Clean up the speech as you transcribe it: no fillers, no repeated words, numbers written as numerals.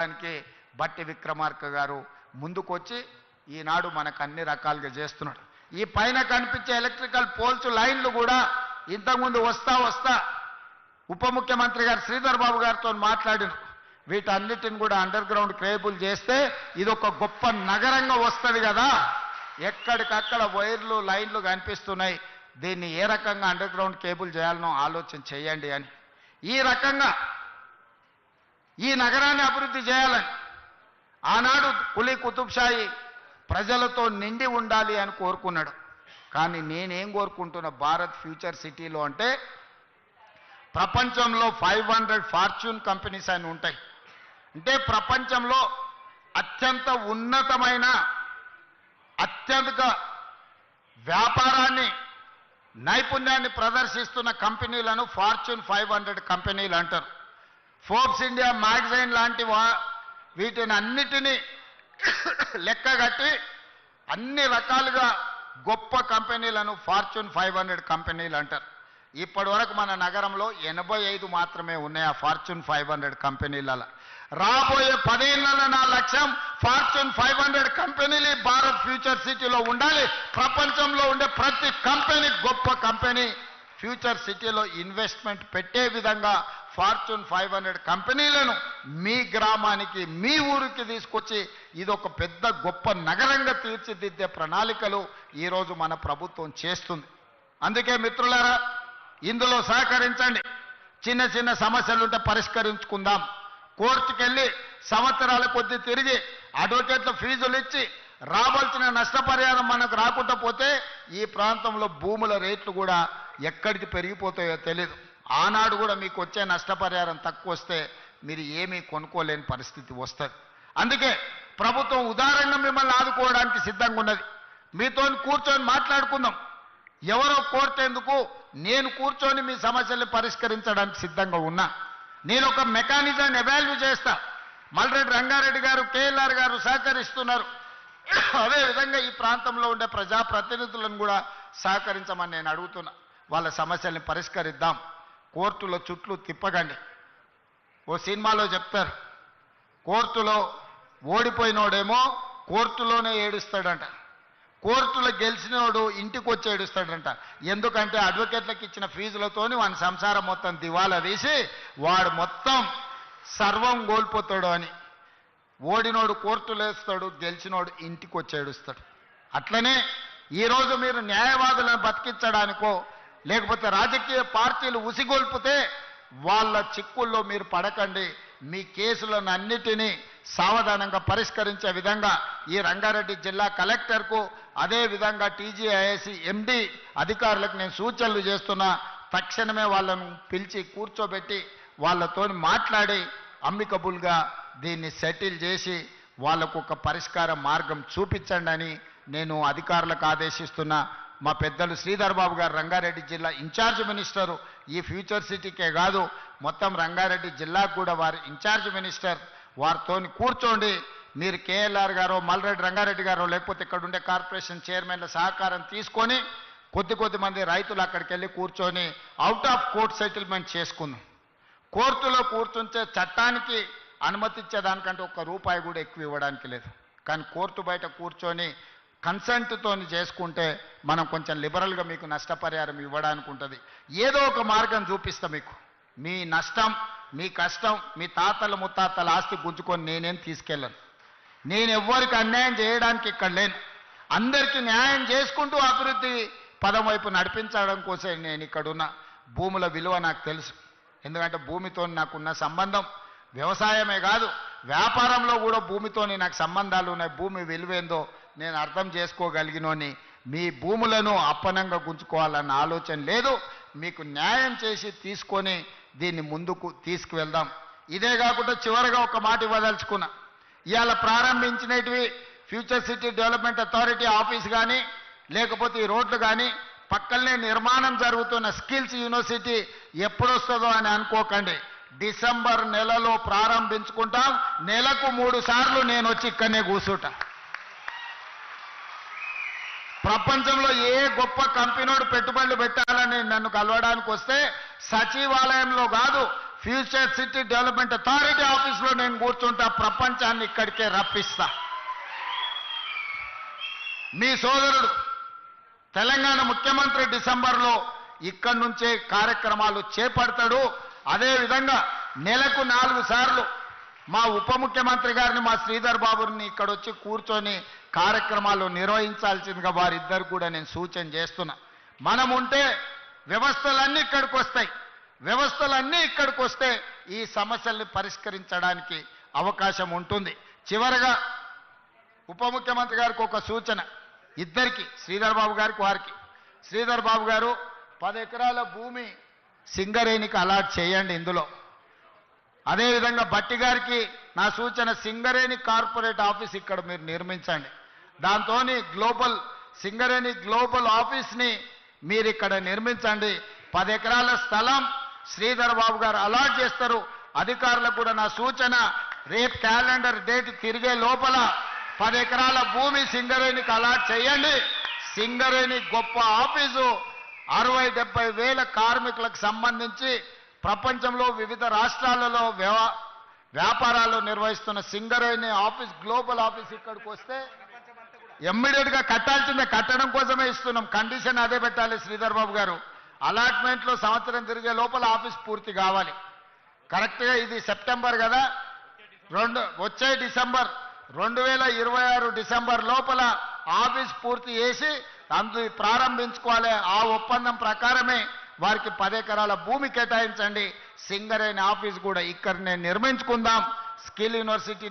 దానికి బట్టి విక్రమార్క గారు ముందుకొచ్చి ఈనాడు మనకు అన్ని రకాలుగా చేస్తున్నాడు. ఈ పైన కనిపించే ఎలక్ట్రికల్ పోల్స్ లైన్లు కూడా ఇంతకుముందు వస్తా ఉప ముఖ్యమంత్రి గారు శ్రీధర్ బాబు గారితో మాట్లాడిన వీటన్నిటిని కూడా అండర్ గ్రౌండ్ కేబుల్ చేస్తే ఇది ఒక గొప్ప నగరంగా వస్తుంది కదా. ఎక్కడికక్కడ వైర్లు లైన్లు కనిపిస్తున్నాయి, దీన్ని ఏ రకంగా అండర్ గ్రౌండ్ కేబుల్ చేయాలనో ఆలోచన చేయండి అని. ఈ రకంగా ఈ నగరాన్ని అభివృద్ధి చేయాలని ఆనాడు కులీ కుతుబ్షాయి ప్రజలతో నిండి ఉండాలి అని కోరుకున్నాడు. కానీ నేనేం కోరుకుంటున్నా, భారత్ ఫ్యూచర్ సిటీలో అంటే ప్రపంచంలో 500 ఫార్చ్యూన్ కంపెనీస్ అని ఉంటాయి. అంటే ప్రపంచంలో అత్యంత ఉన్నతమైన అత్యధిక వ్యాపారాన్ని నైపుణ్యాన్ని ప్రదర్శిస్తున్న కంపెనీలను ఫార్చ్యూన్ 500 కంపెనీలు అంటారు. ఫోర్బ్స్ ఇండియా మ్యాగజైన్ లాంటి వీటిని అన్నిటినీ లెక్కగట్టి అన్ని రకాలుగా గొప్ప కంపెనీలను ఫార్చ్యూన్ 500 కంపెనీలు అంటారు. ఇప్పటి వరకు మన నగరంలో 85 మాత్రమే ఉన్నాయి ఆ ఫార్చ్యూన్ 500 కంపెనీలలో. రాబోయే 10 ఏళ్లలో నా లక్ష్యం ఫార్చ్యూన్ 500 కంపెనీలు భారత్ ఫ్యూచర్ సిటీలో ఉండాలి. ప్రపంచంలో ఉండే ప్రతి కంపెనీ గొప్ప కంపెనీ ఫ్యూచర్ సిటీలో ఇన్వెస్ట్మెంట్ పెట్టే విధంగా ఫార్చ్యూన్ 500 కంపెనీలను మీ గ్రామానికి మీ ఊరికి తీసుకొచ్చి ఇదొక పెద్ద గొప్ప నగరంగా తీర్చిదిద్దే ప్రణాళికలు ఈరోజు మన ప్రభుత్వం చేస్తుంది. అందుకే మిత్రులారా, ఇందులో సహకరించండి. చిన్న చిన్న సమస్యలుంటే పరిష్కరించుకుందాం. కోర్టుకెళ్ళి సంవత్సరాల కొద్దీ తిరిగి అడ్వకేట్ల ఫీజులు ఇచ్చి రావాల్సిన నష్టపరిహారం మనకు రాకుండా పోతే ఈ ప్రాంతంలో భూముల రేట్లు కూడా ఎక్కడికి పెరిగిపోతాయో తెలియదు. ఆనాడు కూడా మీకు వచ్చే నష్టపరిహారం తక్కువ వస్తే మీరు ఏమీ కొనుక్కోలేని పరిస్థితి వస్తుంది. అందుకే ప్రభుత్వం ఉదారంగా మిమ్మల్ని ఆదుకోవడానికి సిద్ధంగా ఉన్నది. మీతో కూర్చొని మాట్లాడుకుందాం. ఎవరో కోర్టు ఎందుకు, నేను కూర్చొని మీ సమస్యల్ని పరిష్కరించడానికి సిద్ధంగా ఉన్నా. నేను ఒక మెకానిజాన్ని ఎవాల్యూ చేస్తా. మల్రెడ్డి రంగారెడ్డి గారు, కేఎల్ఆర్ గారు సహకరిస్తున్నారు. అదేవిధంగా ఈ ప్రాంతంలో ఉండే ప్రజాప్రతినిధులను కూడా సహకరించమని నేను అడుగుతున్నా. వాళ్ళ సమస్యల్ని పరిష్కరిద్దాం. కోర్టులో చుట్లు తిప్పకండి. ఓ సినిమాలో చెప్తారు, కోర్టులో ఓడిపోయినోడేమో కోర్టులోనే ఏడుస్తాడంట, కోర్టులో గెలిచినోడు ఇంటికి వచ్చి ఏడుస్తాడంట. ఎందుకంటే అడ్వకేట్లకు ఇచ్చిన ఫీజులతోని వాని సంసారం మొత్తం దివాలా తీసి వాడు మొత్తం సర్వం కోల్పోతాడు అని. ఓడినోడు కోర్టులో వేస్తాడు, గెలిచినోడు ఇంటికి వచ్చి ఏడుస్తాడు. అట్లనే ఈరోజు మీరు న్యాయవాదులను బతికించడానికో లేకపోతే రాజకీయ పార్టీలు ఉసిగొల్పితే వాళ్ళ చిక్కుల్లో మీరు పడకండి. మీ కేసులను అన్నిటినీ సావధానంగా పరిష్కరించే విధంగా ఈ రంగారెడ్డి జిల్లా కలెక్టర్కు అదేవిధంగా టీజీఐఏసీ ఎండి అధికారులకు నేను సూచనలు చేస్తున్నా. తక్షణమే వాళ్ళను పిలిచి కూర్చోబెట్టి వాళ్ళతో మాట్లాడి అమ్మికబుల్గా దీన్ని సెటిల్ చేసి వాళ్ళకు ఒక పరిష్కార మార్గం చూపించండి అని నేను అధికారులకు ఆదేశిస్తున్నా. మా పెద్దలు శ్రీధర్ బాబు గారు రంగారెడ్డి జిల్లా ఇన్ఛార్జ్ మినిస్టరు. ఈ ఫ్యూచర్ సిటీకే కాదు మొత్తం రంగారెడ్డి జిల్లాకు కూడా వారు ఇన్ఛార్జ్ మినిస్టర్. వారితో కూర్చోండి. మీరు కేఎల్ఆర్ గారో మల్రెడ్డి రంగారెడ్డి గారో లేకపోతే ఇక్కడ ఉండే కార్పొరేషన్ చైర్మన్ల సహకారం తీసుకొని కొద్ది మంది రైతులు అక్కడికి వెళ్ళి కూర్చొని అవుట్ ఆఫ్ కోర్ట్ సెటిల్మెంట్ చేసుకుందాం. కోర్టులో కూర్చుంటే చట్టానికి అనుమతించేదానికంటే ₹1 కూడా ఎక్కువ ఇవ్వడానికి లేదు. కానీ కోర్టు బయట కూర్చొని కన్సెంట్తో చేసుకుంటే మనం కొంచెం లిబరల్గా మీకు నష్టపరిహారం ఇవ్వడానికి ఉంటుంది. ఏదో ఒక మార్గం చూపిస్తా మీకు. మీ నష్టం, మీ కష్టం, మీ తాతల ముత్తాతల ఆస్తి గుంజుకొని నేనేం తీసుకెళ్ళను. నేను ఎవ్వరికి అన్యాయం చేయడానికి ఇక్కడ లేను. అందరికీ న్యాయం చేసుకుంటూ అభివృద్ధి పదం వైపు నడిపించడం కోసం నేను ఇక్కడున్న. భూముల విలువ నాకు తెలుసు. ఎందుకంటే భూమితో నాకున్న సంబంధం వ్యవసాయమే కాదు వ్యాపారంలో కూడా భూమితోని నాకు సంబంధాలు ఉన్నాయి. భూమి విలువేందో నేను అర్థం చేసుకోగలిగినోని. మీ భూములను అప్పనంగా గుంజుకోవాలన్న ఆలోచన లేదు. మీకు న్యాయం చేసి తీసుకొని దీన్ని ముందుకు తీసుకువెళ్దాం. ఇదే కాకుండా చివరిగా ఒక మాట ఇవ్వదలుచుకున్నా. ఇవాళ ప్రారంభించినవి future city development authority office కానీ లేకపోతే ఈ రోడ్లు కానీ పక్కనే నిర్మాణం జరుగుతున్న స్కిల్స్ యూనివర్సిటీ ఎప్పుడొస్తుందో అని అనుకోకండి. డిసెంబర్ నెలలో ప్రారంభించుకుంటాం. నెలకు 3 సార్లు నేను వచ్చి ఇక్కడనే కూర్చుంటా. ప్రపంచంలో ఏ గొప్ప కంపెనీడు పెట్టుబడులు పెట్టాలని నన్ను కలవడానికి వస్తే సచివాలయంలో కాదు ఫ్యూచర్ సిటీ డెవలప్మెంట్ అథారిటీ ఆఫీస్లో నేను కూర్చుంటా, ప్రపంచాన్ని ఇక్కడికే రప్పిస్తా. మీ సోదరుడు తెలంగాణ ముఖ్యమంత్రి డిసెంబర్లో ఇక్కడి నుంచే కార్యక్రమాలు చేపడతాడు. అదేవిధంగా నెలకు 4 సార్లు మా ఉప ముఖ్యమంత్రి గారిని, మా శ్రీధర్ బాబుని ఇక్కడ వచ్చి కూర్చొని కార్యక్రమాలు నిర్వహించాల్సిందిగా వారిద్దరు కూడా నేను సూచన చేస్తున్నా. మనం ఉంటే వ్యవస్థలన్నీ ఇక్కడికి వస్తాయి. వ్యవస్థలన్నీ ఇక్కడికి వస్తే ఈ సమస్యల్ని పరిష్కరించడానికి అవకాశం ఉంటుంది. చివరగా ఉప ముఖ్యమంత్రి గారికి ఒక సూచన, ఇద్దరికి, శ్రీధర్ బాబు గారికి వారికి. శ్రీధర్ బాబు గారు 10 ఎకరాల భూమి సింగరేణికి అలాట్ చేయండి ఇందులో. అదేవిధంగా బట్టి గారికి నా సూచన, సింగరేణి కార్పొరేట్ ఆఫీస్ ఇక్కడ మీరు నిర్మించండి. దాంతో సింగరేణి గ్లోబల్ ఆఫీస్ని మీరు ఇక్కడ నిర్మించండి. 10 ఎకరాల స్థలం శ్రీధర్ బాబు గారు అలాట్ చేస్తారు. అధికారులకు కూడా నా సూచన, రేపు క్యాలెండర్ డేట్ తిరిగే లోపల 10 ఎకరాల భూమి సింగరేణికి అలాట్ చేయండి. సింగరేణి గొప్ప ఆఫీసు, 60-70 వేల కార్మికులకు సంబంధించి ప్రపంచంలో వివిధ రాష్ట్రాలలో వ్యాపారాలు నిర్వహిస్తున్న సింగరేణి ఆఫీస్, గ్లోబల్ ఆఫీస్ ఇక్కడికి వస్తే ఇమ్మీడియట్గా కట్టాల్సిందే. కట్టడం కోసమే ఇస్తున్నాం, కండిషన్ అదే పెట్టాలి శ్రీధర్ బాబు గారు. అలాట్మెంట్లో సంవత్సరం తిరిగే లోపల ఆఫీస్ పూర్తి కావాలి. కరెక్ట్గా ఇది సెప్టెంబర్ కదా, వచ్చే డిసెంబర్ 2026 డిసెంబర్ లోపల ఆఫీస్ పూర్తి చేసి ప్రారంభించుకోవాలి. ఆ ఒప్పందం ప్రకారమే వారికి 10 ఎకరాల భూమి కేటాయించండి. సింగరేణి ఆఫీస్ కూడా ఇక్కడ నిర్మించుకుందాం. Skill university